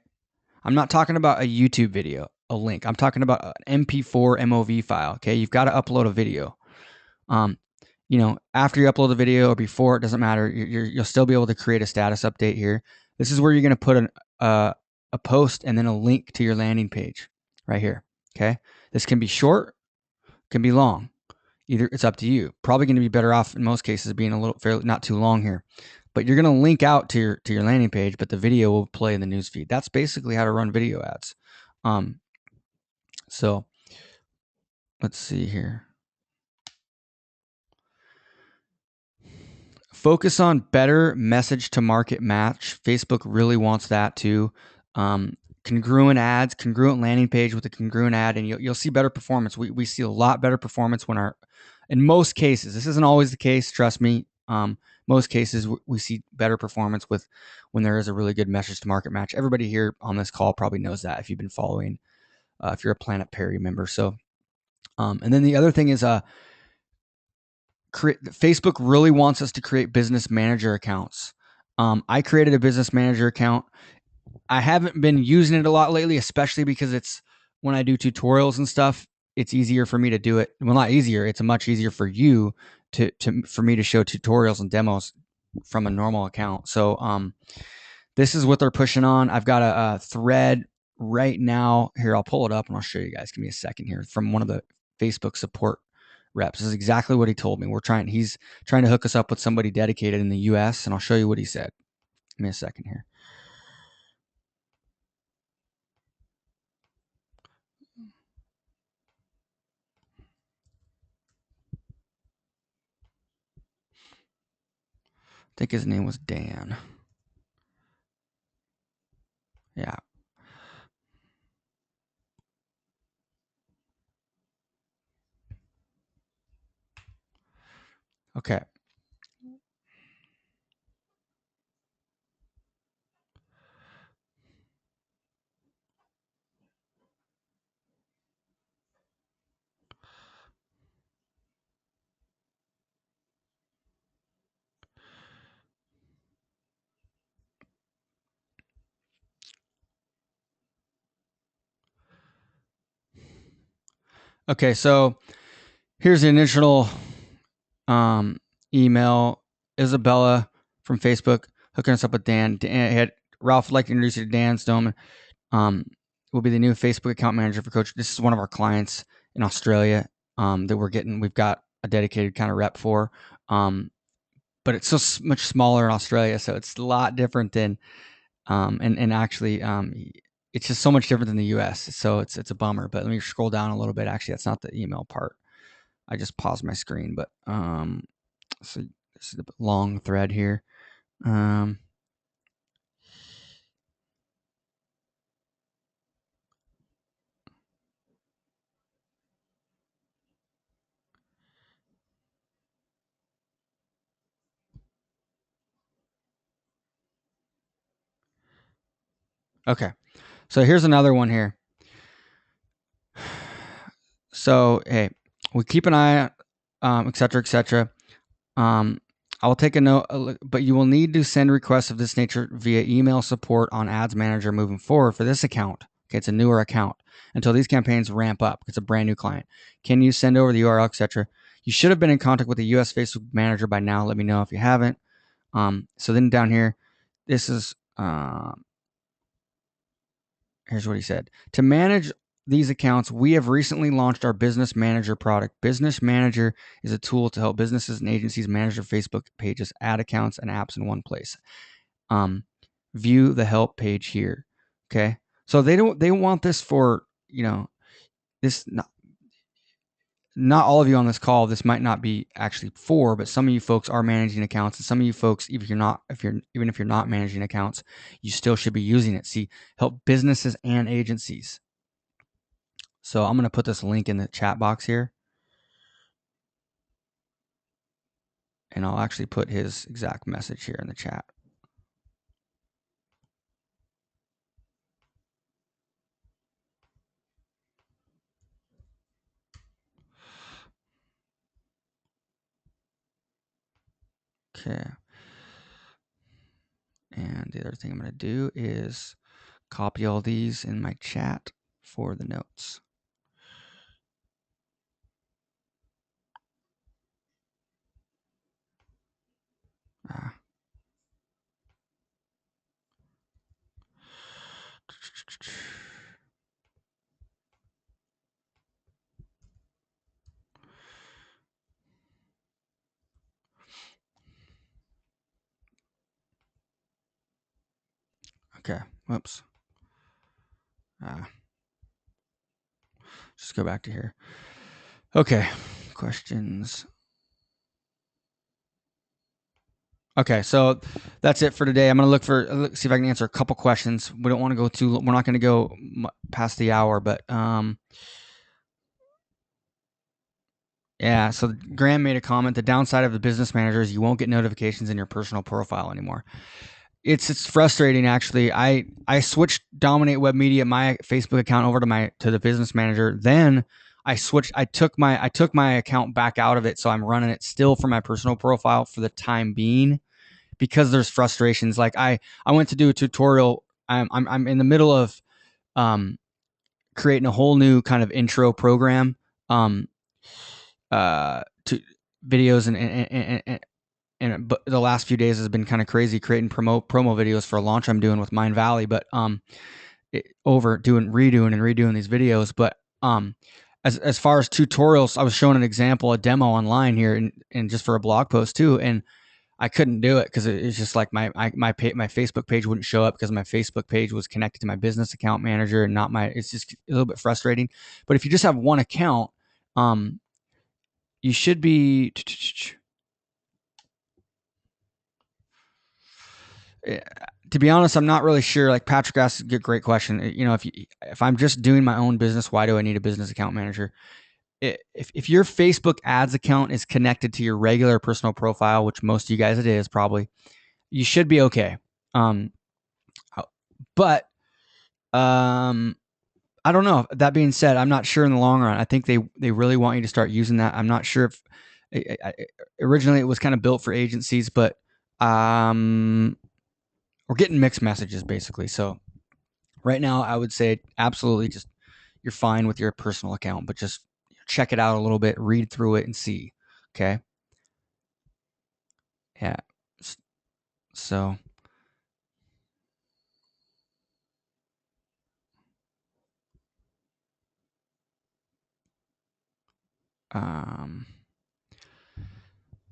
I'm not talking about a YouTube video, a link. I'm talking about an MP4 MOV file, okay? You've got to upload a video. After you upload the video or before, it doesn't matter. You'll still be able to create a status update here. This is where you're going to put a post and then a link to your landing page right here, okay? This can be short, can be long. Either it's up to you. Probably going to be better off in most cases being a little fairly not too long here. But you're going to link out to your landing page, but the video will play in the newsfeed. That's basically how to run video ads. So let's see here. Focus on better message to market match. Facebook really wants that too. Congruent ads, congruent landing page with a congruent ad, and you'll see better performance. We see a lot better performance in most cases. This isn't always the case, trust me. Most cases we see better performance when there is a really good message to market match. Everybody here on this call probably knows that if you've been following, if you're a Planet Perry member. So, and then the other thing is Facebook really wants us to create business manager accounts. I created a business manager account. I haven't been using it a lot lately, especially because it's when I do tutorials and stuff, it's easier for me to do it. Well, not easier. It's much easier for you for me to show tutorials and demos from a normal account. So, this is what they're pushing on. I've got a thread right now here. I'll pull it up and I'll show you guys. Give me a second here from one of the Facebook support reps. This is exactly what he told me. He's trying to hook us up with somebody dedicated in the US, and I'll show you what he said. Give me a second here. I think his name was Dan. Yeah. Okay. Okay, so here's the initial email. Isabella from Facebook hooking us up with Dan. Ralph would like to introduce you to Dan Stoneman. Will be the new Facebook account manager for Coach. This is one of our clients in Australia that we've got a dedicated kind of rep for. But it's so much smaller in Australia, so it's a lot different than and actually it's just so much different than the US. So it's a bummer. But let me scroll down a little bit. Actually, that's not the email part. I just paused my screen, but so this is a long thread here. Okay, so here's another one here. So hey, we keep an eye on, et cetera, et cetera. I will take a note, but you will need to send requests of this nature via email support on Ads Manager moving forward for this account. Okay, it's a newer account until these campaigns ramp up. It's a brand new client. Can you send over the URL, etc.? You should have been in contact with the US Facebook manager by now. Let me know if you haven't. So then down here, this is here's what he said. To manage these accounts, we have recently launched our Business Manager product. Business Manager is a tool to help businesses and agencies manage their Facebook pages, ad accounts, and apps in one place. View the help page here. Okay, so they want this for this. Not all of you on this call, this might not be actually for, but some of you folks are managing accounts, and some of you folks, even if you're not managing accounts, you still should be using it. See, help businesses and agencies. So I'm going to put this link in the chat box here, and I'll actually put his exact message here in the chat. Okay. And the other thing I'm going to do is copy all these in my chat for the notes. Okay. Whoops. Just go back to here. Okay. Questions. Okay, so that's it for today. I'm gonna see if I can answer a couple questions. We don't want to go too. We're not going to go past the hour, but yeah. So Graham made a comment. The downside of the business manager is you won't get notifications in your personal profile anymore. It's frustrating actually. I switched Dominate Web Media, my Facebook account, over to the business manager. Then I took my account back out of it, so I'm running it still for my personal profile for the time being, because there's frustrations. Like I went to do a tutorial. I'm in the middle of creating a whole new kind of intro program to videos, and but the last few days has been kind of crazy creating promo videos for a launch I'm doing with Mindvalley, but redoing these videos. But as far as tutorials, I was showing an example, a demo online here, and just for a blog post too, and I couldn't do it because it's just like my Facebook page wouldn't show up because my Facebook page was connected to my business account manager and not my. It's just a little bit frustrating. But if you just have one account, you should be. To be honest, I'm not really sure. Like Patrick asked a great question. You know, if I'm just doing my own business, why do I need a business account manager? If your Facebook ads account is connected to your regular personal profile, which most of you guys it is probably, you should be okay. But I don't know. That being said, I'm not sure in the long run. I think they really want you to start using that. I'm not sure if originally it was kind of built for agencies, but we're getting mixed messages basically. So right now, I would say absolutely just you're fine with your personal account, but just check it out a little bit, read through it, and see. Okay. Yeah. So.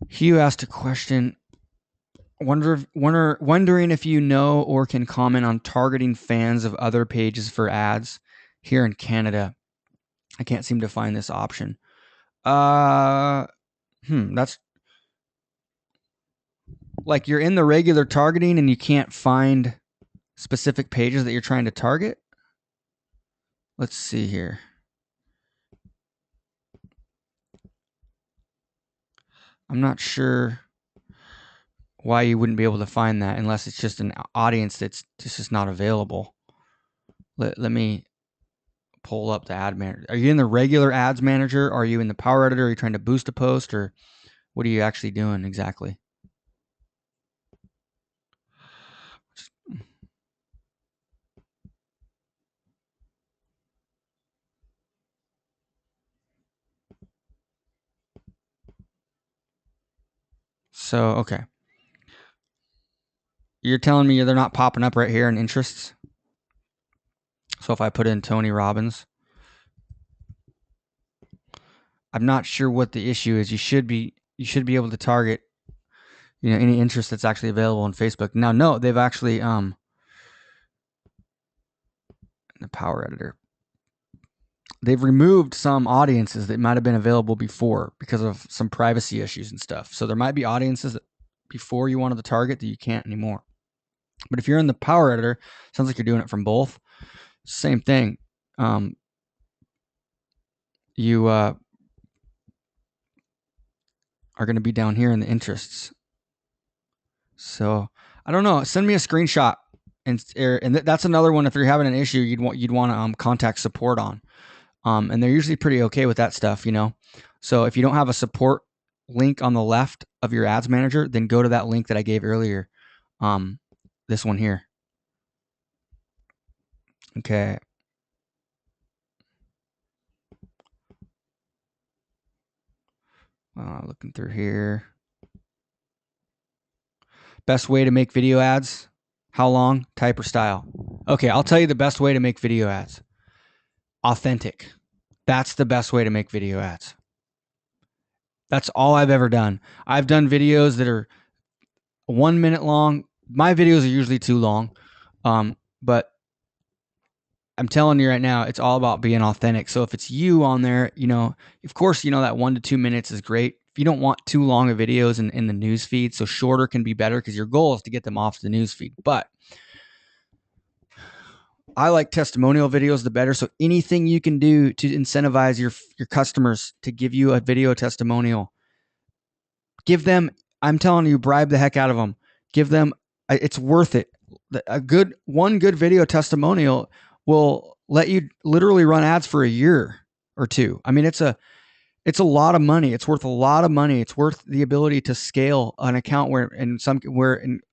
Hugh asked a question. Wondering if you know or can comment on targeting fans of other pages for ads here in Canada. I can't seem to find this option. That's like you're in the regular targeting and you can't find specific pages that you're trying to target. Let's see here. I'm not sure why you wouldn't be able to find that unless it's just an audience that's just not available. Let me pull up the ad manager. Are you in the regular ads manager? Are you in the Power Editor? Are you trying to boost a post, or what are you actually doing exactly? So, okay. You're telling me they're not popping up right here in interests? So if I put in Tony Robbins, I'm not sure what the issue is. You should be able to target, any interest that's actually available on Facebook. Now, no, they've actually in the Power Editor, they've removed some audiences that might have been available before because of some privacy issues and stuff. So there might be audiences that before you wanted to target that you can't anymore. But if you're in the Power Editor, sounds like you're doing it from both. Same thing. You are going to be down here in the interests. So I don't know. Send me a screenshot, and that's another one. If you're having an issue, you'd want to contact support on. And they're usually pretty okay with that stuff, So if you don't have a support link on the left of your ads manager, then go to that link that I gave earlier. This one here. Okay. Looking through here. Best way to make video ads. How long? Type or style. Okay, I'll tell you the best way to make video ads. Authentic. That's the best way to make video ads. That's all I've ever done. I've done videos that are 1 minute long. My videos are usually too long. But I'm telling you right now, it's all about being authentic. So if it's you on there, of course, that 1 to 2 minutes is great. If you don't want too long of videos in the news feed, so shorter can be better because your goal is to get them off the news feed. But I like testimonial videos the better. So anything you can do to incentivize your customers to give you a video testimonial, give them, I'm telling you, bribe the heck out of them. Give them, it's worth it. One good video testimonial will let you literally run ads for a year or two. I mean, it's a lot of money. It's worth a lot of money. It's worth the ability to scale an account where in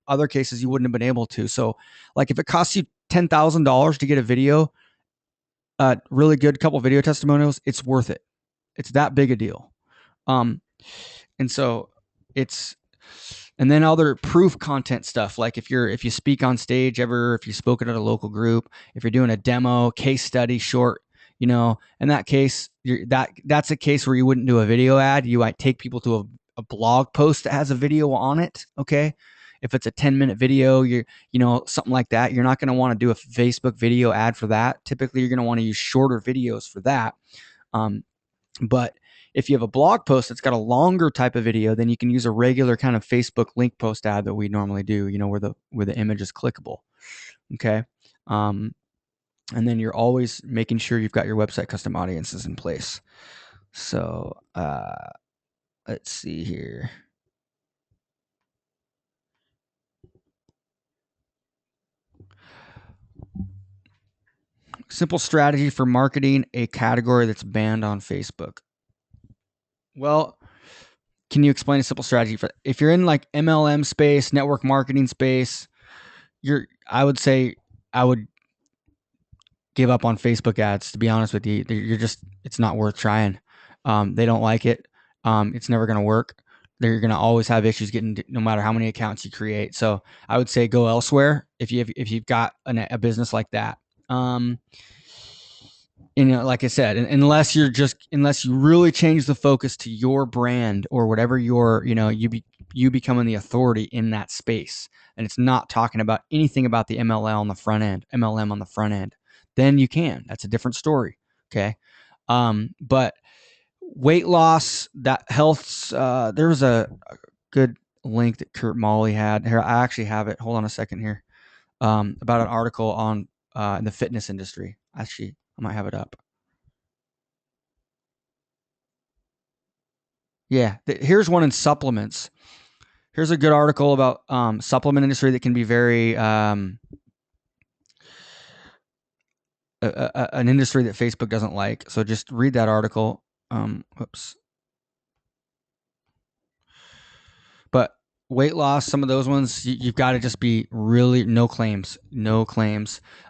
other cases you wouldn't have been able to. So like if it costs you $10,000 to get a video, really good couple video testimonials, it's worth it. It's that big a deal. And so and then other proof content stuff, like if you speak on stage ever, if you've spoken at a local group, if you're doing a demo, case study, short, in that case, that's a case where you wouldn't do a video ad. You might take people to a blog post that has a video on it. Okay. If it's a 10-minute video, something like that, you're not going to want to do a Facebook video ad for that. Typically, you're going to want to use shorter videos for that. But if you have a blog post that's got a longer type of video, then you can use a regular kind of Facebook link post ad that we normally do, where the image is clickable. Okay. And then you're always making sure you've got your website custom audiences in place. So let's see here. Simple strategy for marketing a category that's banned on Facebook. Well, can you explain a simple strategy for if you're in like MLM space, network marketing space? I would say I would give up on Facebook ads. To be honest with you, it's not worth trying. They don't like it. It's never going to work. They're going to always have issues getting, no matter how many accounts you create. So I would say go elsewhere if you've got a business like that. Like I said, unless you really change the focus to your brand or whatever you becoming the authority in that space, and it's not talking about anything about the MLM on the front end, then you can. That's a different story. Okay. But weight loss, that health's, there was a good link that Kurt Molly had here. I actually have it. Hold on a second here. About an article on, in the fitness industry. Actually, I might have it up. Yeah. Here's one in supplements. Here's a good article about, supplement industry that can be very, an industry that Facebook doesn't like. So just read that article. Whoops. But weight loss, some of those ones, you've got to just be really no claims.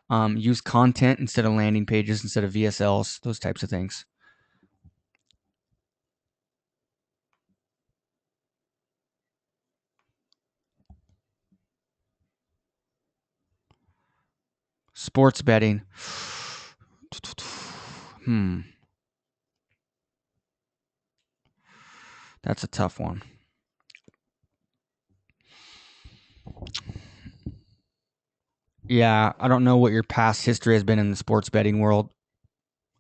Use content instead of landing pages, instead of VSLs, those types of things. Sports betting. That's a tough one. Yeah, I don't know what your past history has been in the sports betting world.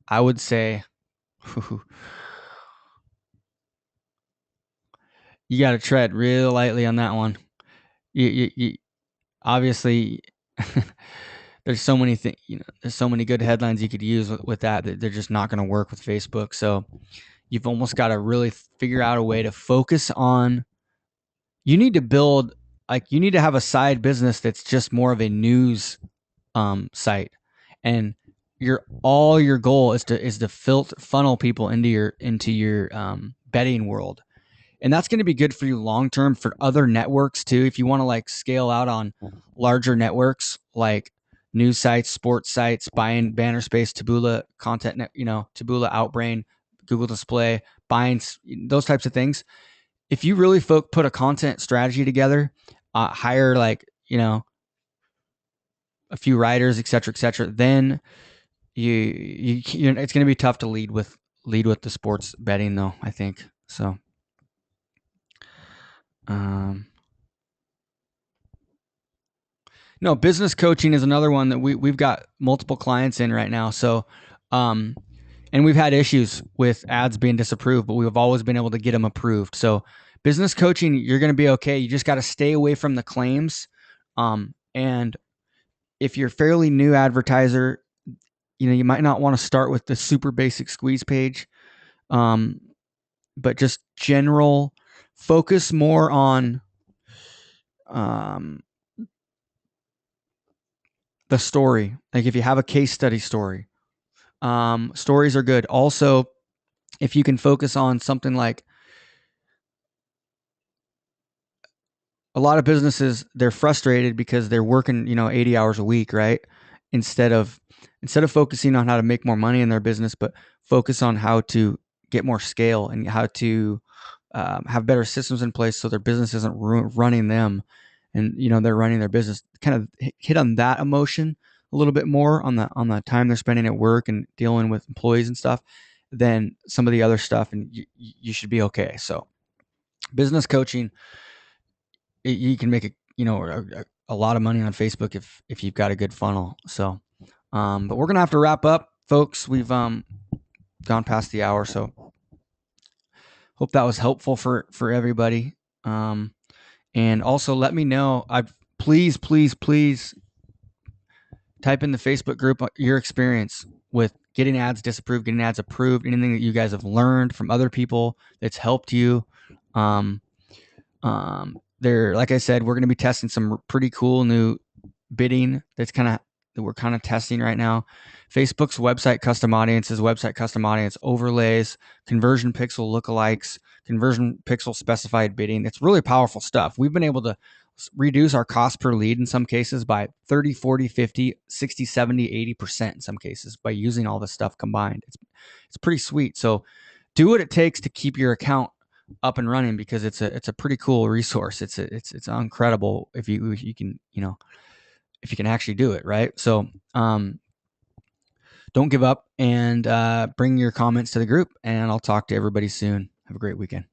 I would say you got to tread real lightly on that one. You obviously there's so many things, there's so many good headlines you could use with that they're just not going to work with Facebook. So you've almost got to really figure out a way to focus on, you need to have a side business that's just more of a news site, and your goal is to funnel people into your betting world. And that's going to be good for you long term for other networks too. If you want to like scale out on larger networks like news sites, sports sites, buying banner space, Taboola content, Taboola, Outbrain, Google Display, buying those types of things. If you really put a content strategy together, hire like, a few writers, et cetera, then it's going to be tough to lead with the sports betting though, I think. So, no, business coaching is another one that we've got multiple clients in right now. So, and we've had issues with ads being disapproved, but we've always been able to get them approved. So business coaching, you're going to be okay. You just got to stay away from the claims. And if you're a fairly new advertiser, you might not want to start with the super basic squeeze page. But just general focus more on the story. Like if you have a case study story, stories are good. Also, if you can focus on something like a lot of businesses, they're frustrated because they're working, 80 hours a week, right? Instead of focusing on how to make more money in their business, but focus on how to get more scale and how to have better systems in place so their business isn't running them, and they're running their business. Kind of hit on that emotion a little bit more on the time they're spending at work and dealing with employees and stuff than some of the other stuff, and you should be okay. So, business coaching, you can make a lot of money on Facebook if you've got a good funnel. So, but we're gonna have to wrap up, folks. We've gone past the hour, so hope that was helpful for everybody. And also let me know. Please type in the Facebook group your experience with getting ads disapproved, getting ads approved, anything that you guys have learned from other people that's helped you. Like I said, we're going to be testing some pretty cool new bidding that we're kind of testing right now. Facebook's website custom audiences, website custom audience overlays, conversion pixel lookalikes, conversion pixel specified bidding. It's really powerful stuff. We've been able to reduce our cost per lead in some cases by 30, 40, 50, 60, 70, 80% in some cases by using all this stuff combined. It's pretty sweet. So do what it takes to keep your account up and running, because it's a pretty cool resource. It's incredible if you can, if you can actually do it, right? So don't give up, and bring your comments to the group, and I'll talk to everybody soon. Have a great weekend.